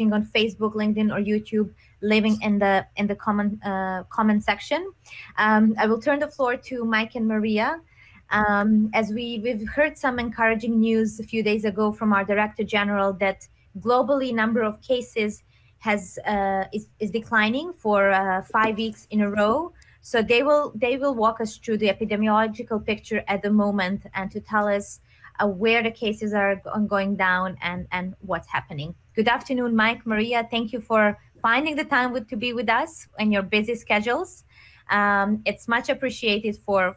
on Facebook, LinkedIn, or YouTube, leaving in the comment section. I will turn the floor to Mike and Maria. As we've heard some encouraging news a few days ago from our Director General that globally number of cases is declining for 5 weeks in a row. So they will walk us through the epidemiological picture at the moment and to tell us where the cases are going down and what's happening. Good afternoon, Mike, Maria. Thank you for finding the time to be with us in your busy schedules. It's much appreciated for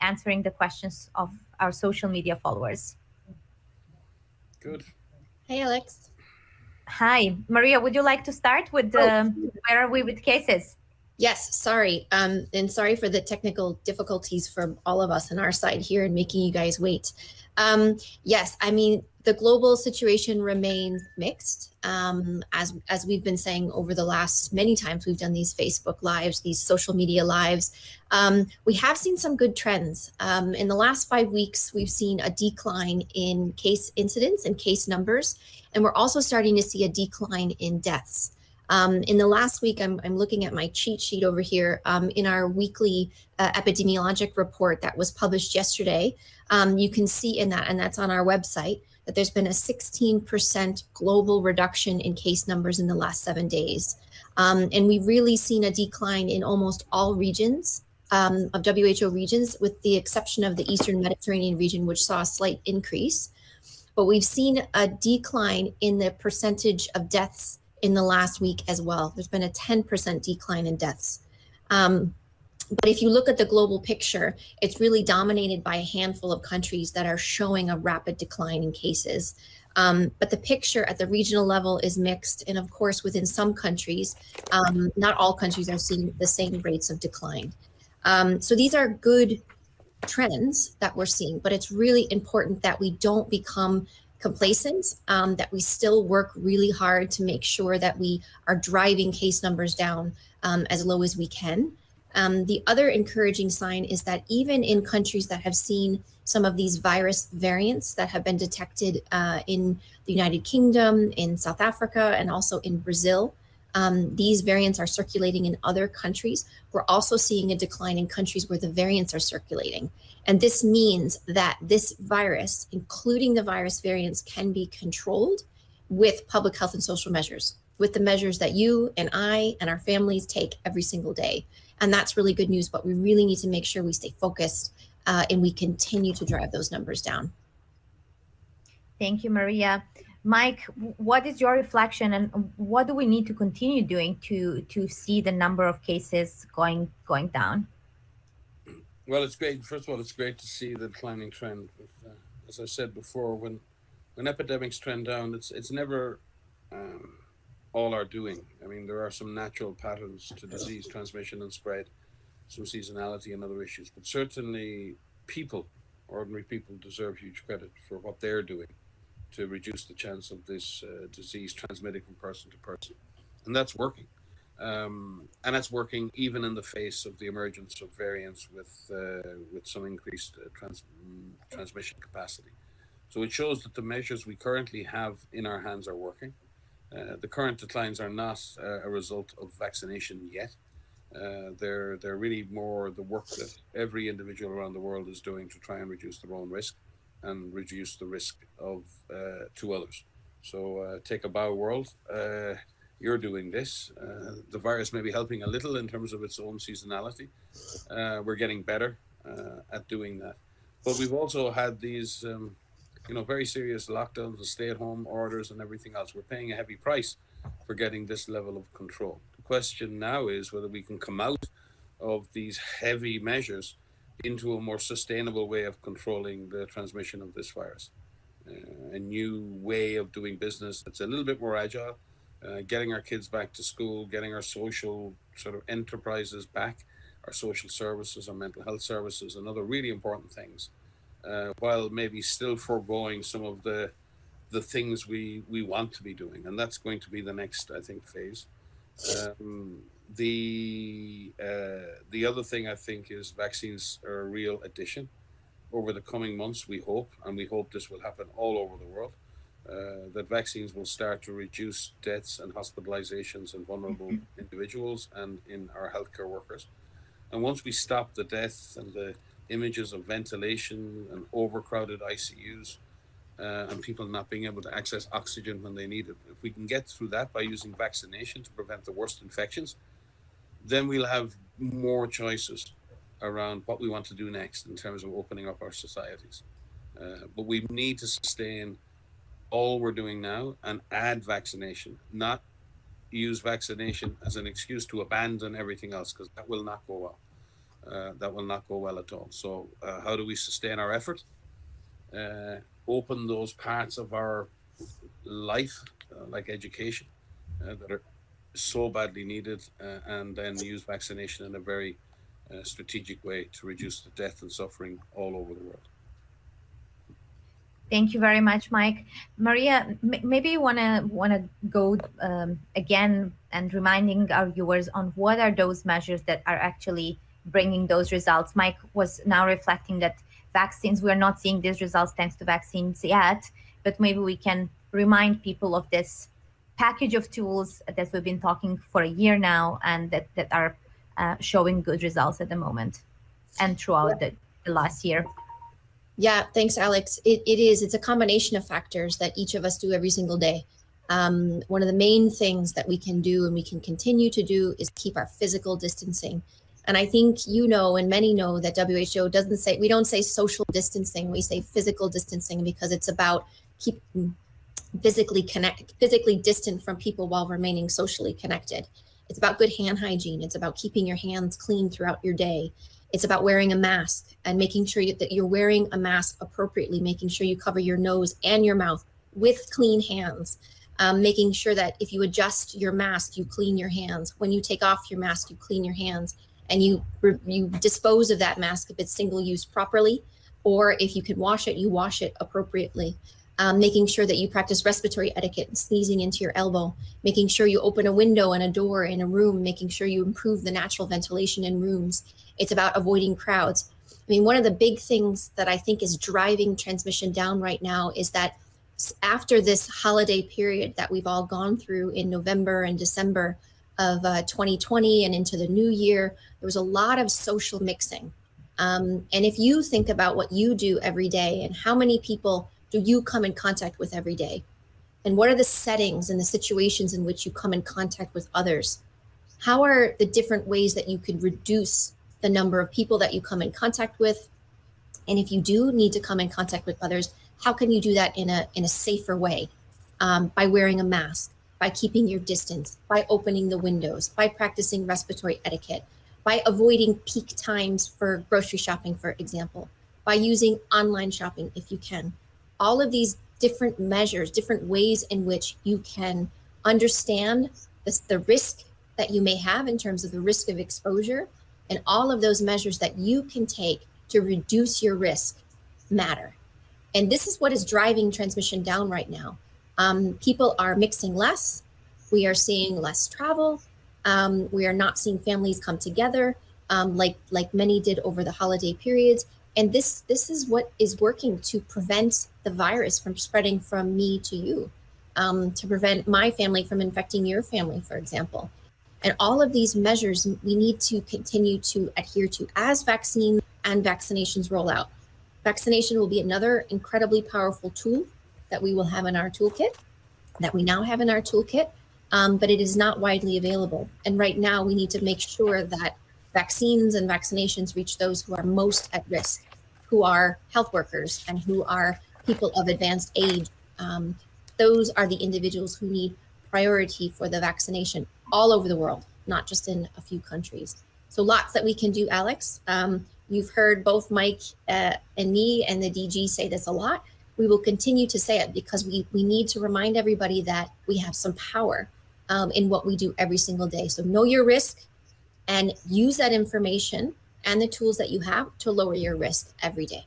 answering the questions of our social media followers. Good. Hey, Alex. Hi, Maria. Would you like to start with where are we with cases? Yes, sorry. And sorry for the technical difficulties for all of us on our side here and making you guys wait. Yes, I mean, the global situation remains mixed. As we've been saying over the last many times we've done these Facebook lives, these social media lives, we have seen some good trends. In the last 5 weeks, we've seen a decline in case incidents and case numbers, and we're also starting to see a decline in deaths. In the last week, I'm looking at my cheat sheet over here in our weekly epidemiologic report that was published yesterday. You can see in that, and that's on our website, that there's been a 16% global reduction in case numbers in the last 7 days. And we've really seen a decline in almost all regions of WHO regions, with the exception of the Eastern Mediterranean region, which saw a slight increase. But we've seen a decline in the percentage of deaths in the last week as well. There's been a 10% decline in deaths. But if you look at the global picture, it's really dominated by a handful of countries that are showing a rapid decline in cases. But the picture at the regional level is mixed. And of course, within some countries, not all countries are seeing the same rates of decline. So these are good trends that we're seeing, but it's really important that we don't become complacent, that we still work really hard to make sure that we are driving case numbers down as low as we can. The other encouraging sign is that even in countries that have seen some of these virus variants that have been detected in the United Kingdom, in South Africa, and also in Brazil, these variants are circulating in other countries. We're also seeing a decline in countries where the variants are circulating. And this means that this virus, including the virus variants, can be controlled with public health and social measures, with the measures that you and I and our families take every single day. And that's really good news, but we really need to make sure we stay focused and we continue to drive those numbers down. Thank you, Maria. Mike, what is your reflection and what do we need to continue doing to see the number of cases going down? Well, it's great. First of all, it's great to see the declining trend. As I said before, when epidemics trend down, it's never all our doing. I mean, there are some natural patterns to disease transmission and spread, some seasonality and other issues, but certainly ordinary people deserve huge credit for what they're doing to reduce the chance of this disease transmitting from person to person. And that's working. And that's working even in the face of the emergence of variants with some increased transmission capacity. So it shows that the measures we currently have in our hands are working. The current declines are not a result of vaccination yet. They're really more the work that every individual around the world is doing to try and reduce their own risk and reduce the risk of to others. So take a bow world. You're doing this. The virus may be helping a little in terms of its own seasonality. We're getting better at doing that. But we've also had these, very serious lockdowns and stay-at-home orders and everything else. We're paying a heavy price for getting this level of control. The question now is whether we can come out of these heavy measures into a more sustainable way of controlling the transmission of this virus. A new way of doing business that's a little bit more agile, getting our kids back to school, getting our social sort of enterprises back, our social services, our mental health services, and other really important things, while maybe still foregoing some of the things we want to be doing. And that's going to be the next, I think, phase. The other thing I think is vaccines are a real addition over the coming months. We hope, and we hope this will happen all over the world. that vaccines will start to reduce deaths and hospitalizations in vulnerable individuals and in our healthcare workers. And once we stop the death and the images of ventilation and overcrowded ICUs, and people not being able to access oxygen when they need it, if we can get through that by using vaccination to prevent the worst infections, then we'll have more choices around what we want to do next in terms of opening up our societies. But we need to sustain all we're doing now and add vaccination, not use vaccination as an excuse to abandon everything else, because that will not go well. That will not go well at all. So how do we sustain our effort? Open those parts of our life, like education, that are so badly needed, and then use vaccination in a very strategic way to reduce the death and suffering all over the world. Thank you very much, Mike. Maria, maybe you wanna go again and reminding our viewers on what are those measures that are actually bringing those results. Mike was now reflecting that vaccines, we're not seeing these results thanks to vaccines yet, but maybe we can remind people of this package of tools that we've been talking for a year now, and that are showing good results at the moment and throughout the last year. Yeah, thanks, Alex. It's a combination of factors that each of us do every single day. One of the main things that we can do and we can continue to do is keep our physical distancing. And I think you know, and many know, that WHO doesn't say, we don't say social distancing, we say physical distancing, because it's about keeping physically distant from people while remaining socially connected. It's about good hand hygiene. It's about keeping your hands clean throughout your day. It's about wearing a mask and making sure that you're wearing a mask appropriately, making sure you cover your nose and your mouth with clean hands, making sure that if you adjust your mask, you clean your hands. When you take off your mask, you clean your hands, and you dispose of that mask if it's single use properly, or if you can wash it, you wash it appropriately. Making sure that you practice respiratory etiquette, sneezing into your elbow, making sure you open a window and a door in a room, making sure you improve the natural ventilation in rooms. It's about avoiding crowds. I mean, one of the big things that I think is driving transmission down right now is that after this holiday period that we've all gone through in November and December of 2020 and into the new year, there was a lot of social mixing. And if you think about what you do every day and how many people do you come in contact with every day, and what are the settings and the situations in which you come in contact with others, how are the different ways that you could reduce the number of people that you come in contact with? And if you do need to come in contact with others, how can you do that in a safer way? By wearing a mask, by keeping your distance, by opening the windows, by practicing respiratory etiquette, by avoiding peak times for grocery shopping, for example, by using online shopping if you can. All of these different measures, different ways in which you can understand the risk that you may have in terms of the risk of exposure, and all of those measures that you can take to reduce your risk matter. And this is what is driving transmission down right now. People are mixing less. We are seeing less travel. We are not seeing families come together like many did over the holiday periods. And this is what is working to prevent the virus from spreading from me to you, to prevent my family from infecting your family, for example. And all of these measures we need to continue to adhere to as vaccine and vaccinations roll out. Vaccination will be another incredibly powerful tool that we will have in our toolkit, that we now have in our toolkit, but it is not widely available. And right now we need to make sure that vaccines and vaccinations reach those who are most at risk, who are health workers and who are people of advanced age. Those are the individuals who need priority for the vaccination all over the world, not just in a few countries. So lots that we can do, Alex. You've heard both Mike and me and the DG say this a lot. We will continue to say it because we need to remind everybody that we have some power in what we do every single day. So know your risk and use that information and the tools that you have to lower your risk every day.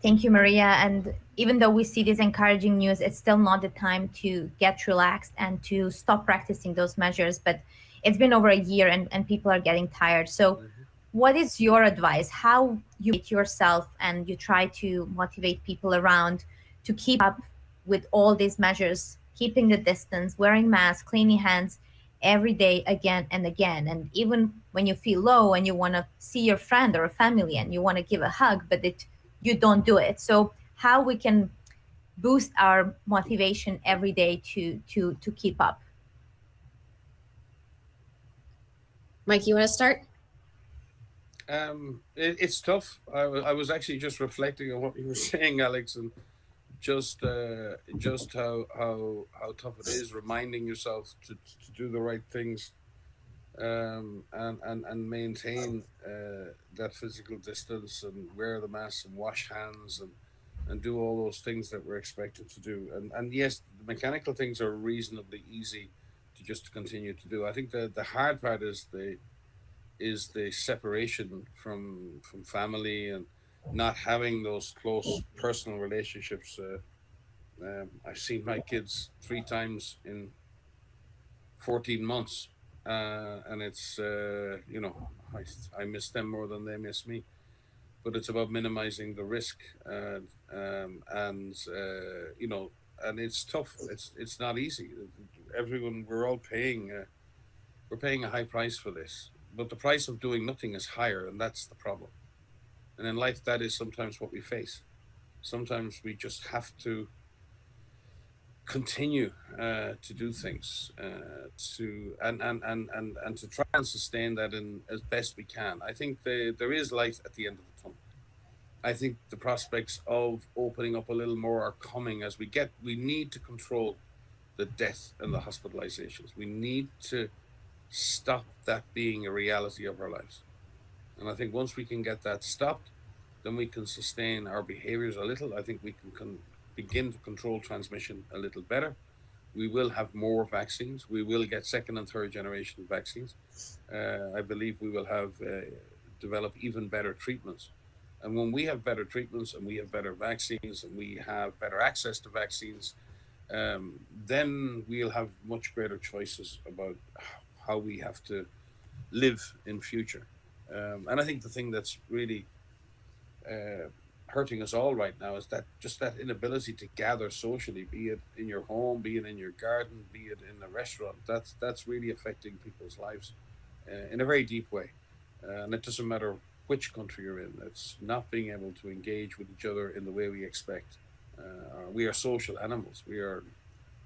Thank you, Maria. And even though we see this encouraging news, it's still not the time to get relaxed and to stop practicing those measures. But it's been over a year and people are getting tired. So what is your advice? How you motivate yourself and you try to motivate people around to keep up with all these measures, keeping the distance, wearing masks, cleaning hands every day again and again. And even when you feel low and you want to see your friend or a family and you want to give a hug, but you don't do it. So how we can boost our motivation every day to keep up? Mike, you want to start? It's tough. I was actually just reflecting on what you were saying, Alex, and just how tough it is reminding yourself to do the right things, and maintain that physical distance and wear the mask and wash hands and do all those things that we're expected to do. And yes, the mechanical things are reasonably easy to just continue to do. I think the hard part is the separation from family and not having those close personal relationships. I've seen my kids 3 times in 14 months, and it's I miss them more than they miss me. But it's about minimizing the risk, and and it's tough. It's not easy. Everyone, we're paying a high price for this, but the price of doing nothing is higher, and that's the problem. And in life, that is sometimes what we face. Sometimes we just have to continue to do things to and to try and sustain that in as best we can. I think there is light at the end of the tunnel. I think the prospects of opening up a little more are coming as we need to control the death and the hospitalizations. We need to stop that being a reality of our lives. And I think once we can get that stopped, then we can sustain our behaviors a little. I think we can begin to control transmission a little better. We will have more vaccines. We will get second and third generation vaccines. I believe we will have develop even better treatments. And when we have better treatments and we have better vaccines and we have better access to vaccines, then we'll have much greater choices about how we have to live in future. And I think the thing that's really hurting us all right now is that just that inability to gather socially, be it in your home, be it in your garden, be it in a restaurant. That's really affecting people's lives in a very deep way. And it doesn't matter which country you're in. It's not being able to engage with each other in the way we expect. We are social animals. We are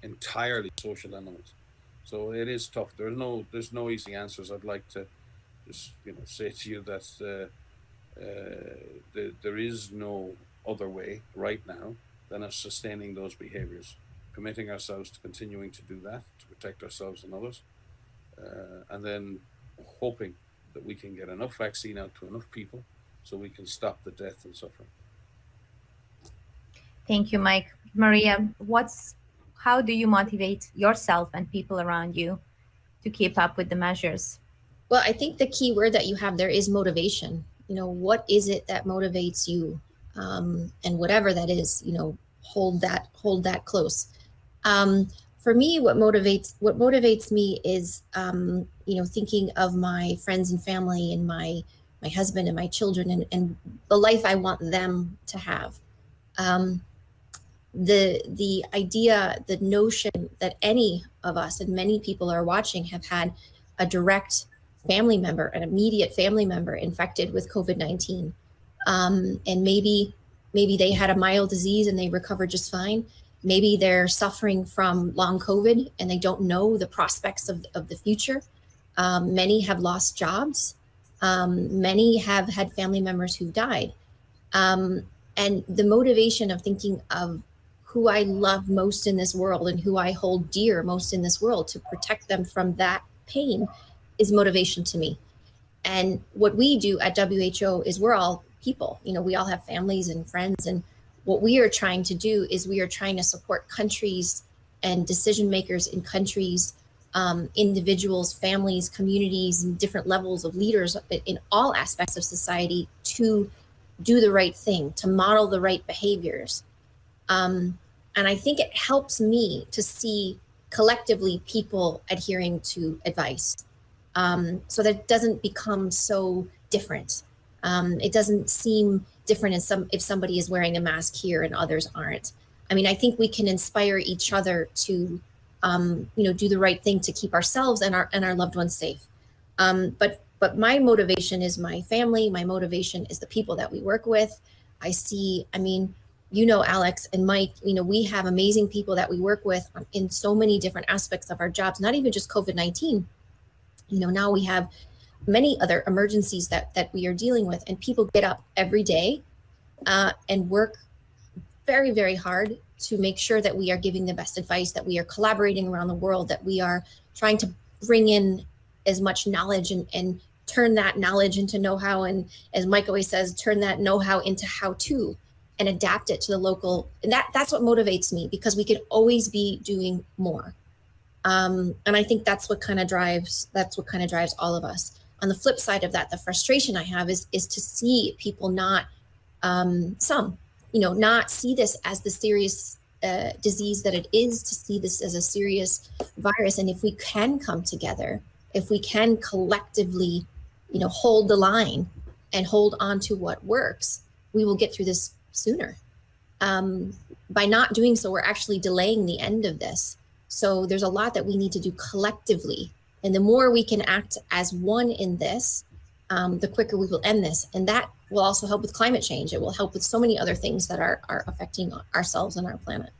entirely social animals. So it is tough. There's no easy answers. I'd like to just say to you that there is no other way right now than us sustaining those behaviors, committing ourselves to continuing to do that, to protect ourselves and others, and then hoping that we can get enough vaccine out to enough people so we can stop the death and suffering. Thank you, Mike. Maria, how do you motivate yourself and people around you to keep up with the measures? Well, I think the key word that you have there is motivation. What is it that motivates you? And whatever that is, hold that close. For me, what motivates me is, thinking of my friends and family and my husband and my children and the life I want them to have. The idea, the notion that any of us and many people are watching have had a direct family member, an immediate family member infected with COVID-19. And maybe they had a mild disease and they recovered just fine. Maybe they're suffering from long COVID and they don't know the prospects of the future. Many have lost jobs. Many have had family members who've died. And the motivation of thinking of who I love most in this world and who I hold dear most in this world to protect them from that pain is motivation to me. And what we do at WHO is we're all people, we all have families and friends. And what we are trying to do is we are trying to support countries and decision makers in countries, individuals, families, communities, and different levels of leaders in all aspects of society to do the right thing, to model the right behaviors. And I think it helps me to see collectively people adhering to advice. So that it doesn't become so different. It doesn't seem different if somebody is wearing a mask here and others aren't. I mean, I think we can inspire each other to, do the right thing to keep ourselves and our loved ones safe. But my motivation is my family. My motivation is the people that we work with. I see. I mean, Alex and Mike. We have amazing people that we work with in so many different aspects of our jobs. Not even just COVID-19. Now we have many other emergencies that we are dealing with, and people get up every day and work very, very hard to make sure that we are giving the best advice, that we are collaborating around the world, that we are trying to bring in as much knowledge and turn that knowledge into know-how. And as Mike always says, turn that know-how into how-to and adapt it to the local. And that's what motivates me, because we can always be doing more. And I think that's what kind of drives all of us. On the flip side of that, the frustration I have is to see people not not see this as the serious disease that it is, to see this as a serious virus. And if we can come together, if we can collectively, hold the line and hold on to what works, we will get through this sooner. By not doing so, we're actually delaying the end of this. So there's a lot that we need to do collectively. And the more we can act as one in this, the quicker we will end this. And that will also help with climate change. It will help with so many other things that are affecting ourselves and our planet.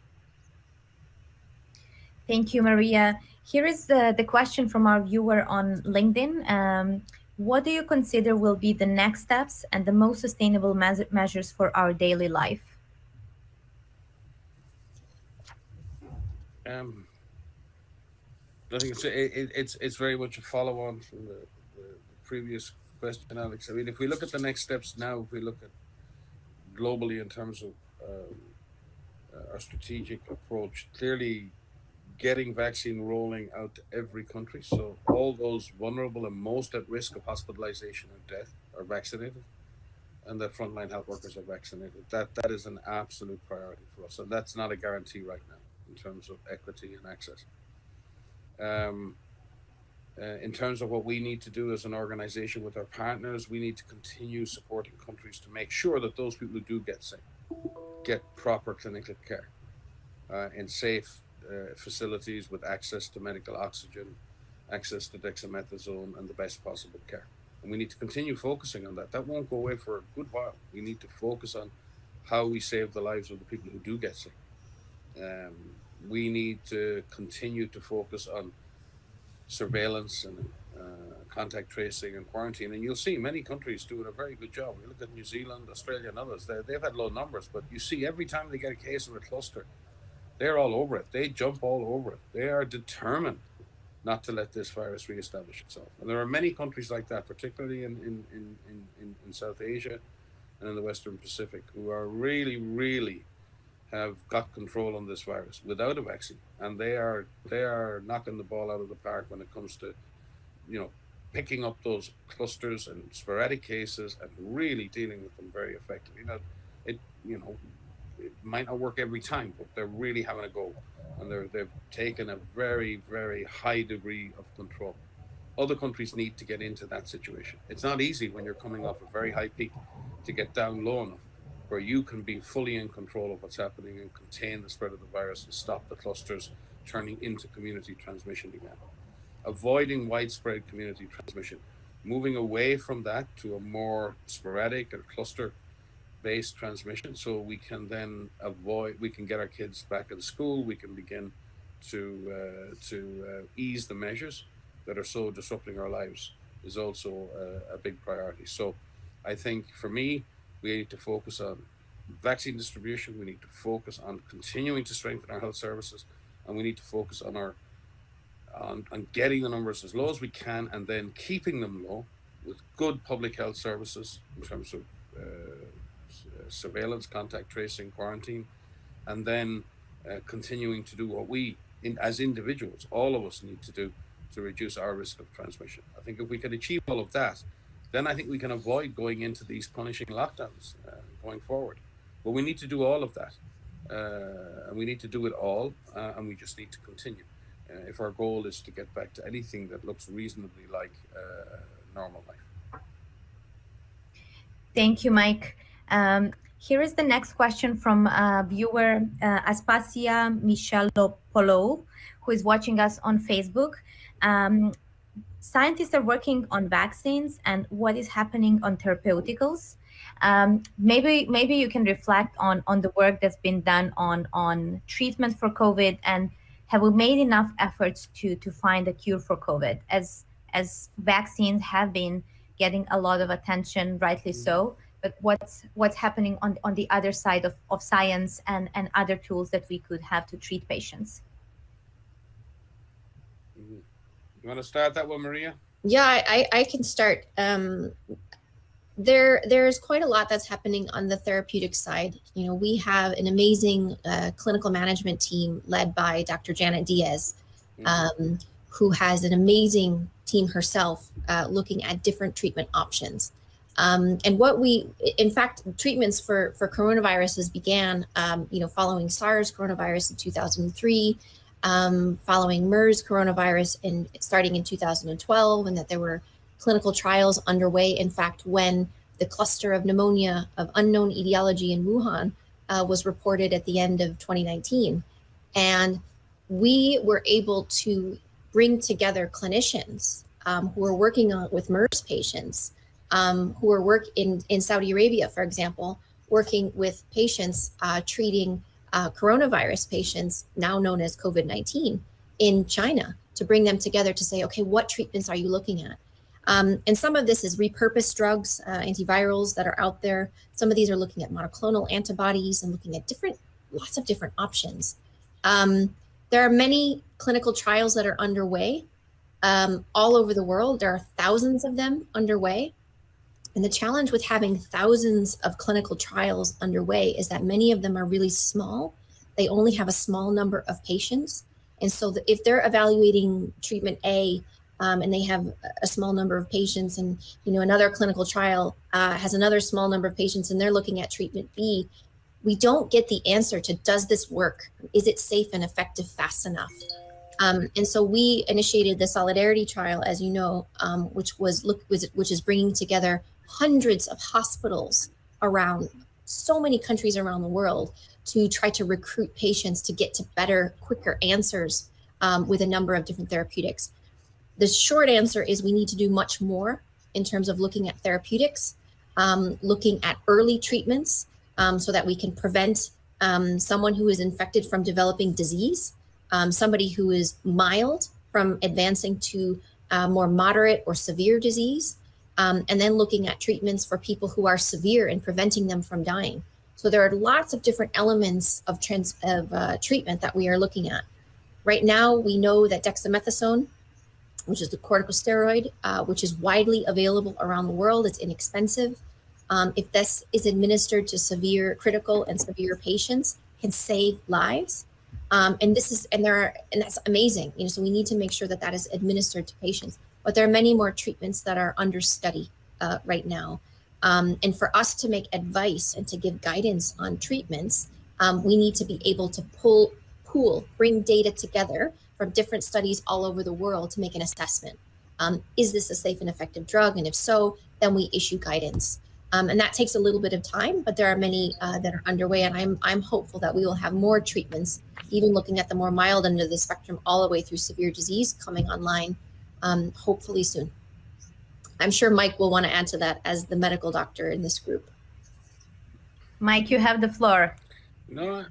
Thank you, Maria. Here is the question from our viewer on LinkedIn. What do you consider will be the next steps and the most sustainable measures for our daily life? I think it's very much a follow on from the previous question, Alex. I mean, if we look at the next steps now, if we look at globally in terms of our strategic approach, clearly getting vaccine rolling out to every country. So all those vulnerable and most at risk of hospitalization and death are vaccinated, and that frontline health workers are vaccinated. That is an absolute priority for us, and that's not a guarantee right now in terms of equity and access. In terms of what we need to do as an organization with our partners, we need to continue supporting countries to make sure that those people who do get sick get proper clinical care in safe facilities with access to medical oxygen, access to dexamethasone, and the best possible care. And we need to continue focusing on that. That won't go away for a good while. We need to focus on how we save the lives of the people who do get sick. We need to continue to focus on surveillance and contact tracing and quarantine. And you'll see many countries doing a very good job. We look at New Zealand, Australia, and others. They've had low numbers, but you see every time they get a case of a cluster, they're all over it. They jump all over it. They are determined not to let this virus reestablish itself. And there are many countries like that, particularly in South Asia and in the Western Pacific, who are really have got control on this virus without a vaccine. And they are knocking the ball out of the park when it comes to, picking up those clusters and sporadic cases and really dealing with them very effectively. It might not work every time, but they're really having a go, and they've taken a very, very high degree of control. Other countries need to get into that situation. It's not easy when you're coming off a very high peak to get down low enough where you can be fully in control of what's happening and contain the spread of the virus and stop the clusters turning into community transmission again. Avoiding widespread community transmission, moving away from that to a more sporadic or cluster-based transmission, so we can then we can get our kids back in school, we can begin to ease the measures that are so disrupting our lives, is also a big priority. So I think for me, we need to focus on vaccine distribution, we need to focus on continuing to strengthen our health services, and we need to focus on on getting the numbers as low as we can, and then keeping them low with good public health services in terms of surveillance, contact tracing, quarantine, and then continuing to do what we, as individuals, all of us need to do to reduce our risk of transmission. I think if we can achieve all of that, then I think we can avoid going into these punishing lockdowns going forward. But we need to do all of that, and we need to do it all, and we just need to continue. If our goal is to get back to anything that looks reasonably like normal life. Thank you, Mike. Here is the next question from viewer Aspasia Michalopolo, who is watching us on Facebook. Um, Scientists are working on vaccines and what is happening on therapeuticals. Maybe you can reflect on the work that's been done on treatment for COVID, and have we made enough efforts to find a cure for COVID, as vaccines have been getting a lot of attention, rightly so. But what's happening on the other side of science and other tools that we could have to treat patients? You want to start that one, Maria? Yeah, I can start. There's quite a lot that's happening on the therapeutic side. You know, we have an amazing clinical management team led by Dr. Janet Diaz, who has an amazing team herself looking at different treatment options. And in fact, treatments for coronaviruses began, following SARS coronavirus in 2003, following MERS coronavirus starting in 2012, and that there were clinical trials underway. In fact, when the cluster of pneumonia of unknown etiology in Wuhan was reported at the end of 2019. And we were able to bring together clinicians who are working with MERS patients, who are in Saudi Arabia, for example, working with patients treating coronavirus patients, now known as COVID-19, in China, to bring them together to say, okay, what treatments are you looking at? And some of this is repurposed drugs, antivirals that are out there. Some of these are looking at monoclonal antibodies and looking at lots of different options. There are many clinical trials that are underway all over the world. There are thousands of them underway. And the challenge with having thousands of clinical trials underway is that many of them are really small. They only have a small number of patients. And so if they're evaluating treatment A, and they have a small number of patients, and another clinical trial has another small number of patients, and they're looking at treatment B, we don't get the answer to, does this work? Is it safe and effective fast enough? And so we initiated the Solidarity trial, as you know, which is bringing together hundreds of hospitals around so many countries around the world to try to recruit patients to get to better, quicker answers with a number of different therapeutics. The short answer is we need to do much more in terms of looking at therapeutics, looking at early treatments so that we can prevent someone who is infected from developing disease, somebody who is mild from advancing to more moderate or severe disease, and then looking at treatments for people who are severe and preventing them from dying. So there are lots of different elements of treatment that we are looking at. Right now, we know that dexamethasone, which is the corticosteroid, which is widely available around the world, it's inexpensive. If this is administered to critical and severe patients, can save lives. And that's amazing. So we need to make sure that that is administered to patients. But there are many more treatments that are under study right now. And for us to make advice and to give guidance on treatments, we need to be able to bring data together from different studies all over the world to make an assessment. Is this a safe and effective drug? And if so, then we issue guidance. And that takes a little bit of time, but there are many that are underway. And I'm hopeful that we will have more treatments, even looking at the more mild end of the spectrum, all the way through severe disease coming online, hopefully soon. I'm sure Mike will want to add to that as the medical doctor in this group. Mike, you have the floor. No,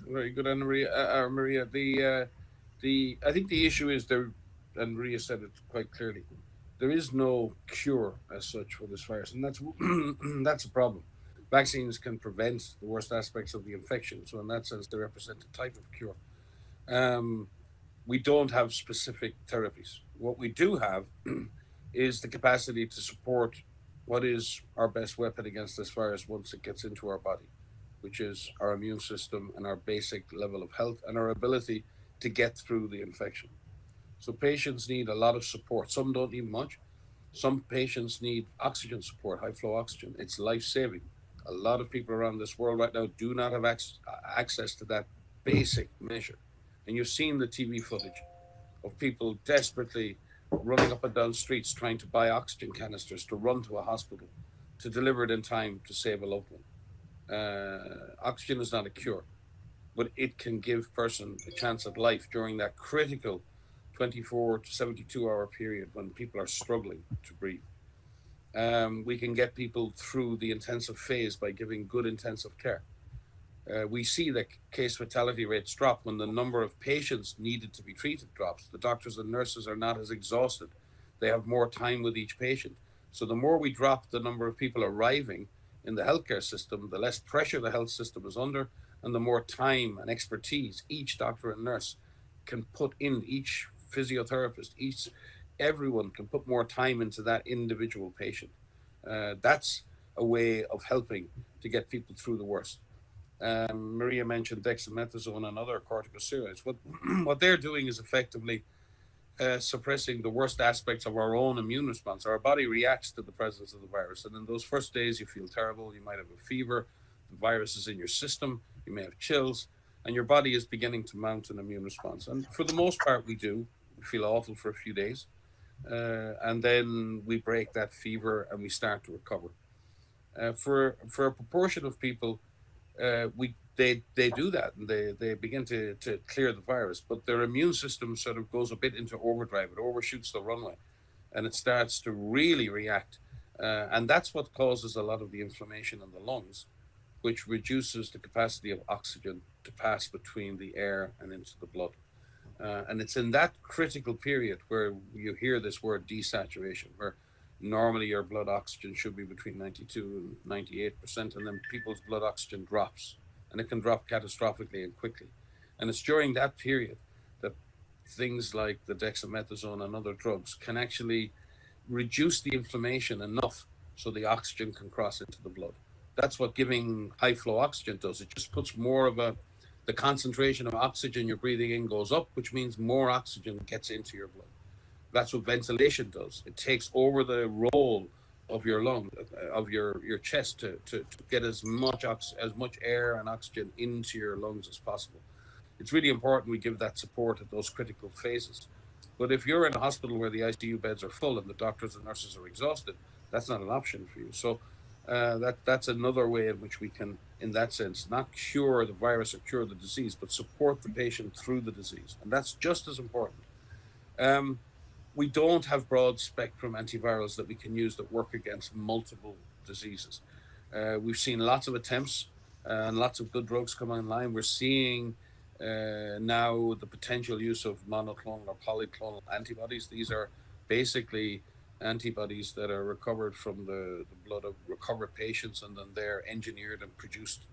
very good, Anna Maria. Maria, I think the issue is there, and Maria said it quite clearly. There is no cure as such for this virus, and that's a problem. Vaccines can prevent the worst aspects of the infection, so in that sense, they represent a type of cure. We don't have specific therapies. What we do have is the capacity to support what is our best weapon against this virus once it gets into our body, which is our immune system and our basic level of health and our ability to get through the infection. So patients need a lot of support. Some don't need much. Some patients need oxygen support, high flow oxygen. It's life saving. A lot of people around this world right now do not have access to that basic measure. And you've seen the TV footage of people desperately running up and down streets trying to buy oxygen canisters to run to a hospital to deliver it in time to save a loved one. Oxygen is not a cure, but it can give person a chance at life during that critical 24 to 72-hour period when people are struggling to breathe. We can get people through the intensive phase by giving good intensive care. We see that case fatality rates drop when the number of patients needed to be treated drops. The doctors and nurses are not as exhausted. They have more time with each patient. So the more we drop the number of people arriving in the healthcare system, the less pressure the health system is under, and the more time and expertise each doctor and nurse can put in, each physiotherapist, everyone can put more time into that individual patient. That's a way of helping to get people through the worst. Maria mentioned dexamethasone and other corticosteroids. What they're doing is effectively suppressing the worst aspects of our own immune response. Our body reacts to the presence of the virus, and in those first days, you feel terrible. You might have a fever. The virus is in your system. You may have chills, and your body is beginning to mount an immune response. And for the most part, we do. We feel awful for a few days, and then we break that fever and we start to recover. For a proportion of people, we they do that, and they begin to clear the virus, but their immune system sort of goes a bit into overdrive. It overshoots the runway, and it starts to really react, and that's what causes a lot of the inflammation in the lungs, which reduces the capacity of oxygen to pass between the air and into the blood. And it's in that critical period where you hear this word desaturation, where normally your blood oxygen should be between 92 and 98%, and then people's blood oxygen drops, and it can drop catastrophically and quickly. And it's during that period that things like the dexamethasone and other drugs can actually reduce the inflammation enough so the oxygen can cross into the blood. That's what giving high flow oxygen does. It just puts more of the concentration of oxygen you're breathing in goes up, which means more oxygen gets into your blood. That's what ventilation does. It takes over the role of your lung, of your chest to get as much air and oxygen into your lungs as possible. It's really important we give that support at those critical phases. But if you're in a hospital where the ICU beds are full and the doctors and nurses are exhausted, that's not an option for you. So that's another way in which we can, in that sense, not cure the virus or cure the disease, but support the patient through the disease, and that's just as important. Um, we don't have broad spectrum antivirals that we can use that work against multiple diseases. We've seen lots of attempts and lots of good drugs come online. We're seeing now the potential use of monoclonal or polyclonal antibodies. These are basically antibodies that are recovered from the blood of recovered patients, and then they're engineered and produced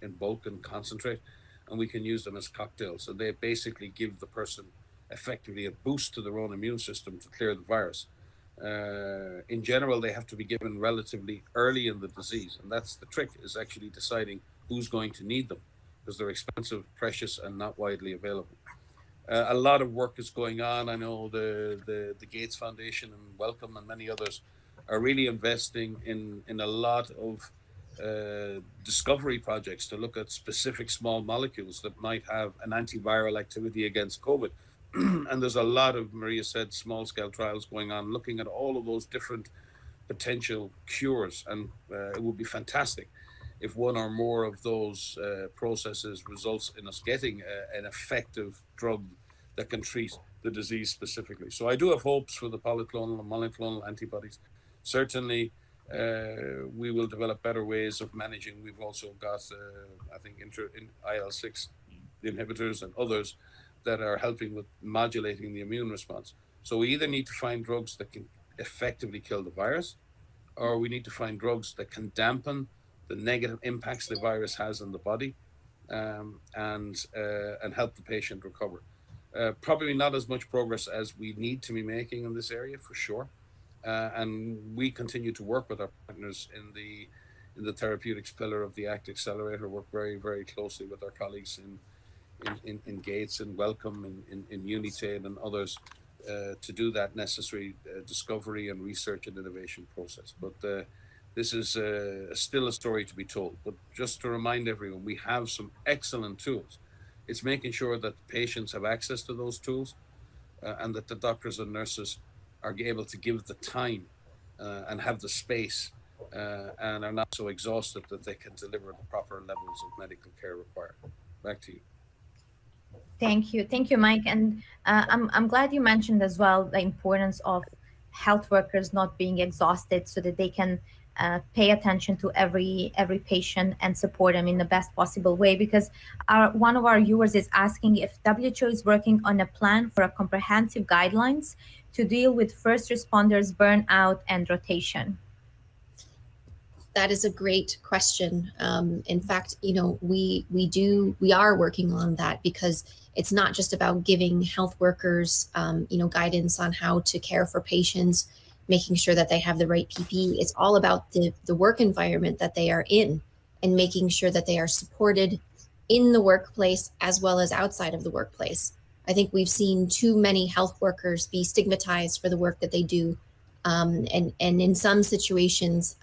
in bulk and concentrate, and we can use them as cocktails. So they basically give the person effectively a boost to their own immune system to clear the virus. In general, they have to be given relatively early in the disease, and that's the trick, is actually deciding who's going to need them, because they're expensive, precious, and not widely available. A lot of work is going on. I know the Gates Foundation and Wellcome and many others are really investing in a lot of discovery projects to look at specific small molecules that might have an antiviral activity against COVID. And there's a lot of, Maria said, small scale trials going on looking at all of those different potential cures. And it would be fantastic if one or more of those processes results in us getting an effective drug that can treat the disease specifically. So I do have hopes for the polyclonal and monoclonal antibodies. Certainly, we will develop better ways of managing. We've also got, I think, IL-6 inhibitors and others that are helping with modulating the immune response. So we either need to find drugs that can effectively kill the virus, or we need to find drugs that can dampen the negative impacts the virus has on the body, and help the patient recover. Probably not as much progress as we need to be making in this area, for sure. And we continue to work with our partners in the therapeutics pillar of the ACT Accelerator. Work very, very closely with our colleagues in Gates and Wellcome, in United and others, to do that necessary discovery and research and innovation process. But this is still a story to be told. But just to remind everyone, we have some excellent tools. It's making sure that patients have access to those tools, and that the doctors and nurses are able to give the time and have the space and are not so exhausted that they can deliver the proper levels of medical care required. Back to you. Thank you, Mike. And I'm glad you mentioned as well the importance of health workers not being exhausted, so that they can pay attention to every patient and support them in the best possible way. Because our one of our viewers is asking if WHO is working on a plan for a comprehensive guidelines to deal with first responders burnout and rotation. That is a great question. In fact, we are working on that, because it's not just about giving health workers, guidance on how to care for patients, making sure that they have the right PPE. It's all about the work environment that they are in, and making sure that they are supported in the workplace as well as outside of the workplace. I think we've seen too many health workers be stigmatized for the work that they do, and in some situations,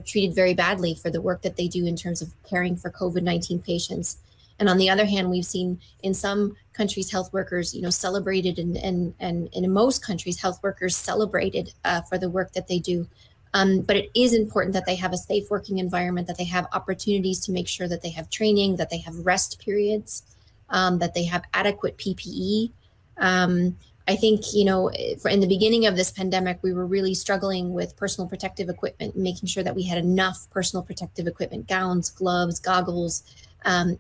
treated very badly for the work that they do in terms of caring for COVID-19 patients. And on the other hand, we've seen in some countries, health workers, celebrated, and in most countries, health workers celebrated for the work that they do. But it is important that they have a safe working environment, that they have opportunities to make sure that they have training, that they have rest periods, that they have adequate PPE. I think, in the beginning of this pandemic, we were really struggling with personal protective equipment, making sure that we had enough personal protective equipment, gowns, gloves, goggles,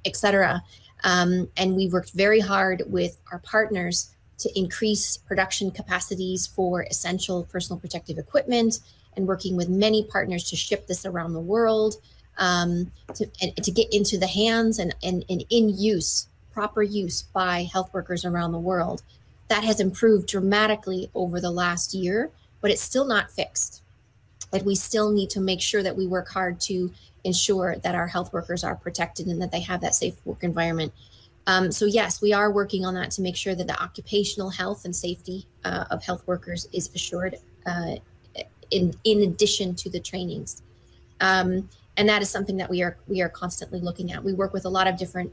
etc. And we worked very hard with our partners to increase production capacities for essential personal protective equipment, and working with many partners to ship this around the world, to get into the hands and in use, proper use by health workers around the world. That has improved dramatically over the last year, but it's still not fixed. And we still need to make sure that we work hard to ensure that our health workers are protected and that they have that safe work environment. So yes, we are working on that to make sure that the occupational health and safety of health workers is assured, in addition to the trainings. And that is something that we are constantly looking at. We work with a lot of different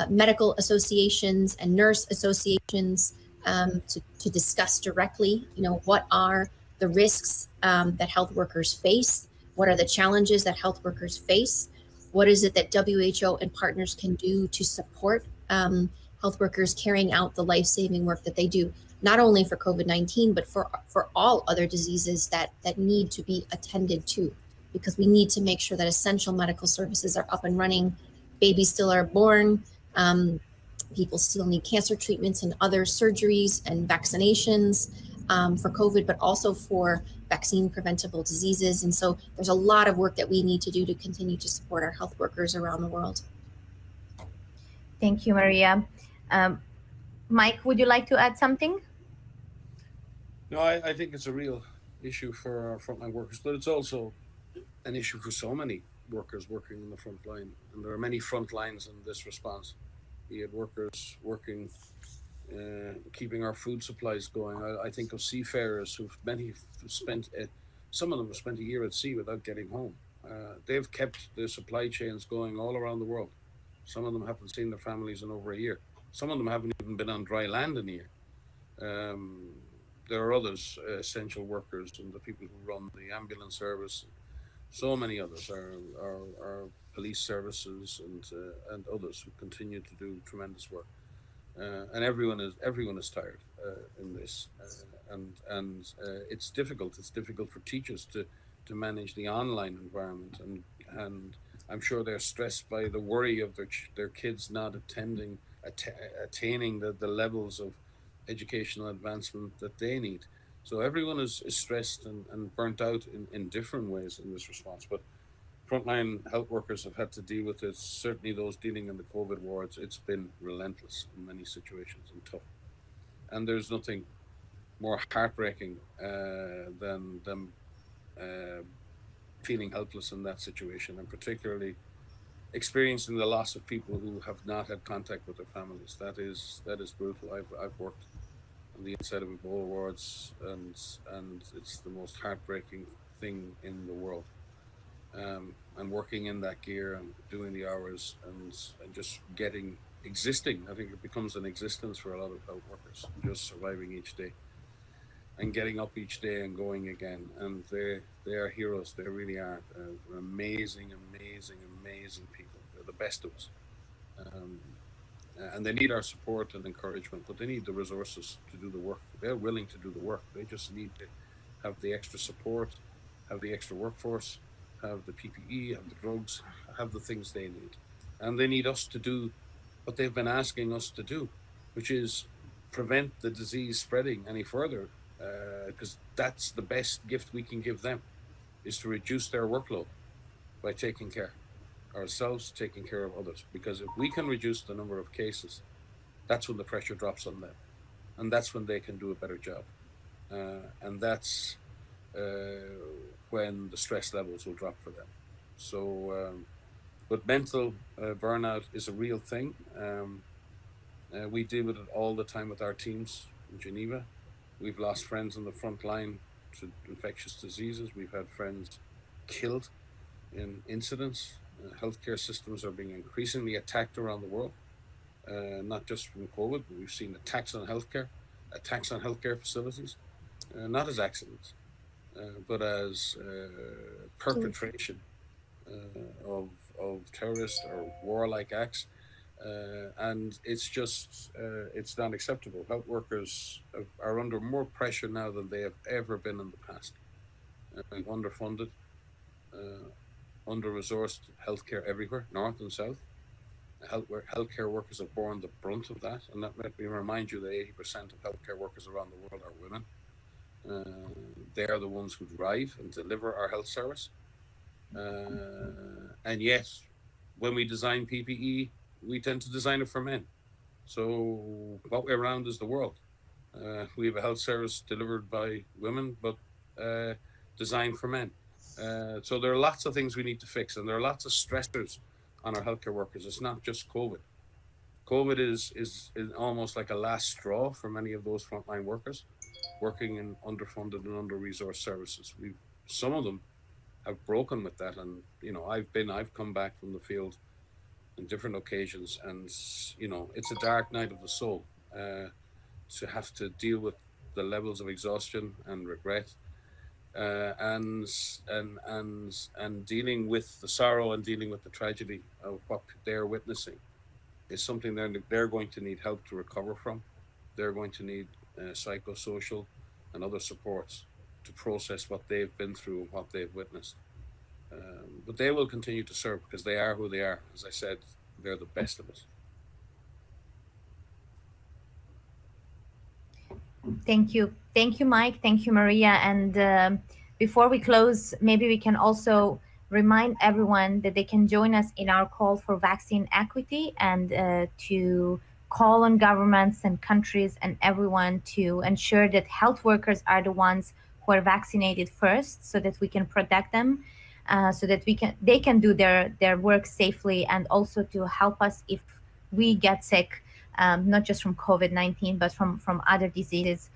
medical associations and nurse associations, to discuss directly, what are the risks that health workers face, what are the challenges that health workers face, what is it that WHO and partners can do to support health workers carrying out the life-saving work that they do, not only for COVID-19, but for all other diseases that need to be attended to, because we need to make sure that essential medical services are up and running. Babies still are born. People still need cancer treatments and other surgeries and vaccinations for COVID, but also for vaccine preventable diseases. And so there's a lot of work that we need to do to continue to support our health workers around the world. Thank you, Maria. Mike, would you like to add something? No, I think it's a real issue for our frontline workers, but it's also an issue for so many workers working in the front line. And there are many front lines in this response, be it workers working, keeping our food supplies going. I think of seafarers some of them have spent a year at sea without getting home. They've kept their supply chains going all around the world. Some of them haven't seen their families in over a year. Some of them haven't even been on dry land in a year. Um, there are others, essential workers, and the people who run the ambulance service. So many others are police services, and others who continue to do tremendous work. And everyone is tired in this, and it's difficult. It's difficult for teachers to manage the online environment, and I'm sure they're stressed by the worry of their kids not attaining the levels of educational advancement that they need. So everyone is stressed and burnt out in different ways in this response. But frontline health workers have had to deal with it. Certainly, those dealing in the COVID wards, it's been relentless in many situations and tough. And there's nothing more heartbreaking than them uh, feeling helpless in that situation, and particularly experiencing the loss of people who have not had contact with their families. That is brutal. I've worked on the inside of Ebola wards, and it's the most heartbreaking thing in the world. And working in that gear and doing the hours, and just existing. I think it becomes an existence for a lot of health workers, just surviving each day. and getting up each day and going again. And they are heroes. They really are. They're amazing, amazing, amazing people. They're the best of us. Um, and they need our support and encouragement, but they need the resources to do the work. They're willing to do the work. They just need to have the extra support, have the extra workforce, have the PPE, have the drugs, have the things they need. And they need us to do what they've been asking us to do, which is prevent the disease spreading any further, because that's the best gift we can give them, is to reduce their workload by taking care ourselves, taking care of others. Because if we can reduce the number of cases, that's when the pressure drops on them, and that's when they can do a better job, and that's when the stress levels will drop for them. So, but mental burnout is a real thing. We deal with it all the time with our teams in Geneva. We've lost friends on the front line to infectious diseases. We've had friends killed in incidents. Healthcare systems are being increasingly attacked around the world, not just from COVID, but we've seen attacks on healthcare facilities, not as accidents, but as perpetration of terrorist or warlike acts. And it's just, it's not acceptable. Health workers are under more pressure now than they have ever been in the past. We've underfunded, under-resourced healthcare everywhere, north and south. Healthcare workers have borne the brunt of that, and let me remind you that 80% of healthcare workers around the world are women. They are the ones who drive and deliver our health service. And yet, when we design PPE, we tend to design it for men. So what way around is the world? We have a health service delivered by women, but designed for men. So there are lots of things we need to fix, and there are lots of stressors on our healthcare workers. It's not just COVID. COVID is almost like a last straw for many of those frontline workers working in underfunded and under-resourced services. Some of them have broken with that, and I've come back from the field on different occasions, and it's a dark night of the soul to have to deal with the levels of exhaustion and regret, and dealing with the sorrow and dealing with the tragedy of what they're witnessing is something they're going to need help to recover from. They're going to need psychosocial and other supports to process what they've been through and what they've witnessed. But they will continue to serve because they are who they are. As I said, they're the best of us. Thank you. Thank you, Mike. Thank you, Maria. And before we close, maybe we can also remind everyone that they can join us in our call for vaccine equity and to call on governments and countries and everyone to ensure that health workers are the ones who are vaccinated first, so that we can protect them, so that they can do their work safely, and also to help us if we get sick, not just from COVID-19, but from other diseases.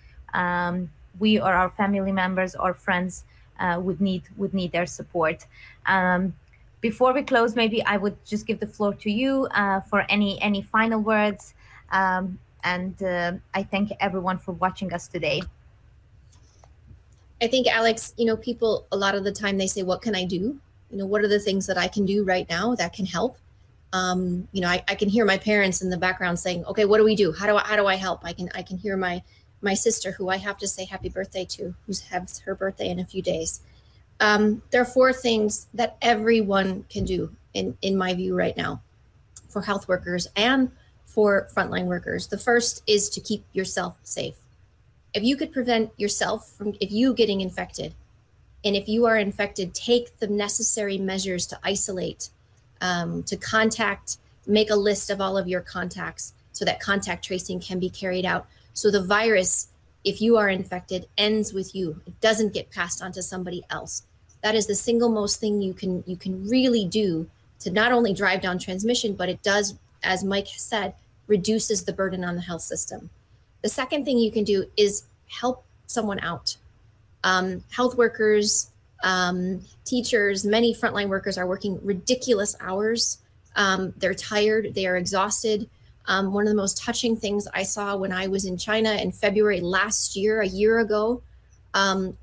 We or our family members or friends would need their support. Before we close, maybe I would just give the floor to you for any final words. And I thank everyone for watching us today. I think, Alex, people a lot of the time they say, what can I do? What are the things that I can do right now that can help? I can hear my parents in the background saying, okay, what do we do? How do I help? I can hear my sister, who I have to say happy birthday to, who's has her birthday in a few days. There are 4 things that everyone can do in my view right now for health workers and for frontline workers. The first is to keep yourself safe. If you could prevent yourself from you getting infected, and if you are infected, take the necessary measures to isolate, to contact, make a list of all of your contacts so that contact tracing can be carried out. So the virus, if you are infected, ends with you. It doesn't get passed on to somebody else. That is the single most thing you can really do to not only drive down transmission, but it does, as Mike said, reduces the burden on the health system. The second thing you can do is help someone out. Health workers, teachers, many frontline workers are working ridiculous hours. They're tired, they are exhausted. One of the most touching things I saw when I was in China in February last year, a year ago,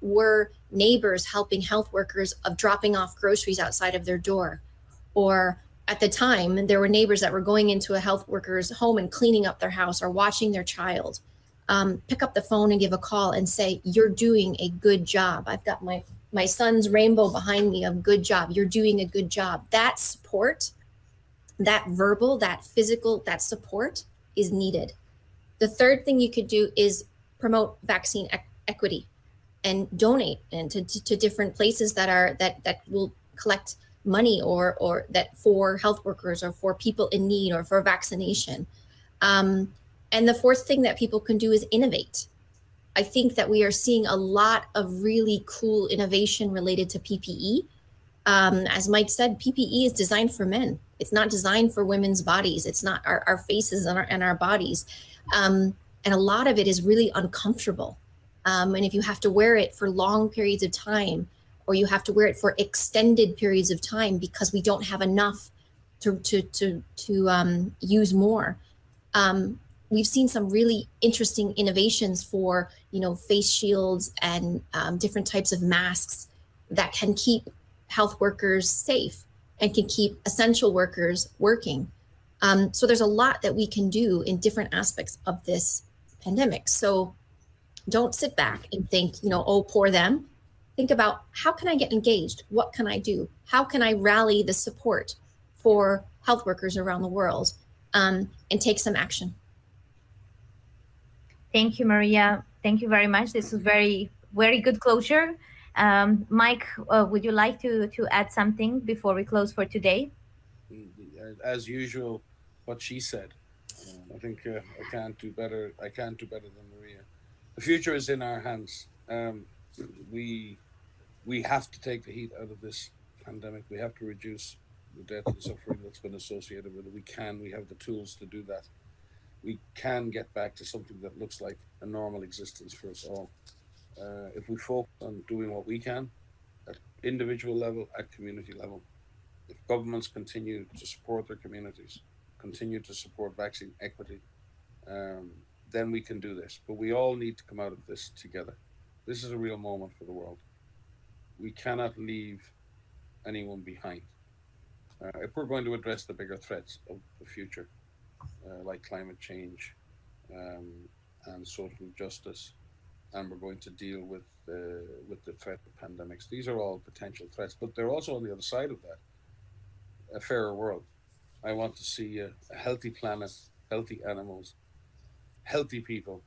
Were neighbors helping health workers of dropping off groceries outside of their door? Or at the time, there were neighbors that were going into a health worker's home and cleaning up their house or watching their child. Pick up the phone and give a call and say, you're doing a good job. I've got my son's rainbow behind me of good job. You're doing a good job. That support, that verbal, that physical, that support is needed. The third thing you could do is promote vaccine equity and donate and to different places that will collect money or that for health workers or for people in need or for vaccination. And the fourth thing that people can do is innovate. I think that we are seeing a lot of really cool innovation related to PPE. As Mike said, PPE is designed for men. It's not designed for women's bodies. It's not our faces and our bodies. And a lot of it is really uncomfortable. And if you have to wear it for long periods of time, or you have to wear it for extended periods of time because we don't have enough to use more. We've seen some really interesting innovations for, face shields and different types of masks that can keep health workers safe and can keep essential workers working. So there's a lot that we can do in different aspects of this pandemic. So don't sit back and think, oh, poor them. Think about, how can I get engaged? What can I do? How can I rally the support for health workers around the world, and take some action? Thank you, Maria. Thank you very much. This was very, very good closure. Mike, would you like to add something before we close for today? As usual, what she said. I think I can't do better. I can't do better than Maria. The future is in our hands. We have to take the heat out of this pandemic. We have to reduce the death and suffering that's been associated with it. We have the tools to do that. We can get back to something that looks like a normal existence for us all. If we focus on doing what we can at individual level, at community level, if governments continue to support their communities, continue to support vaccine equity, then we can do this. But we all need to come out of this together. This is a real moment for the world. We cannot leave anyone behind. If we're going to address the bigger threats of the future, like climate change and social justice, and we're going to deal with the threat of pandemics. These are all potential threats, but they're also on the other side of that, a fairer world. I want to see a healthy planet, healthy animals, healthy people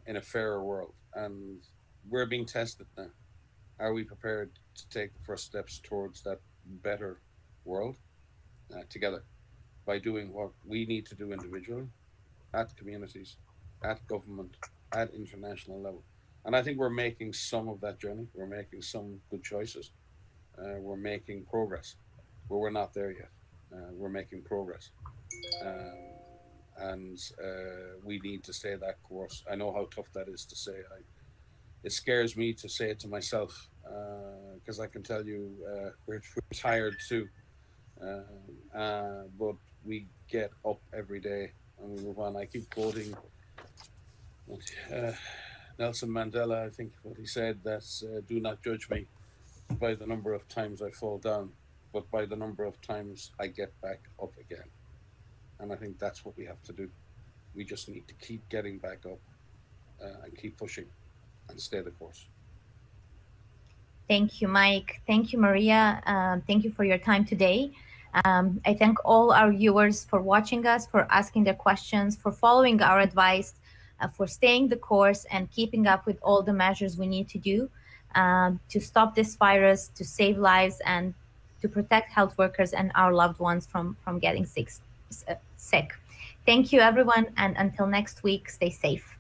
in a fairer world. And we're being tested now. Are we prepared to take the first steps towards that better world together by doing what we need to do individually, at communities, at government, at international level? And I think we're making some of that journey. We're making some good choices. We're making progress, but we're not there yet. We're making progress. And we need to stay that course. I know how tough that is to say. It scares me to say it to myself, because I can tell you we're tired too. But we get up every day and we move on. I keep quoting Nelson Mandela, I think what he said, that's do not judge me by the number of times I fall down, but by the number of times I get back up again. And I think that's what we have to do. We just need to keep getting back up and keep pushing and stay the course. Thank you, Mike. Thank you, Maria. Thank you for your time today. I thank all our viewers for watching us, for asking their questions, for following our advice, for staying the course and keeping up with all the measures we need to do to stop this virus, to save lives, and to protect health workers and our loved ones from getting sick. Thank you, everyone, and until next week, stay safe.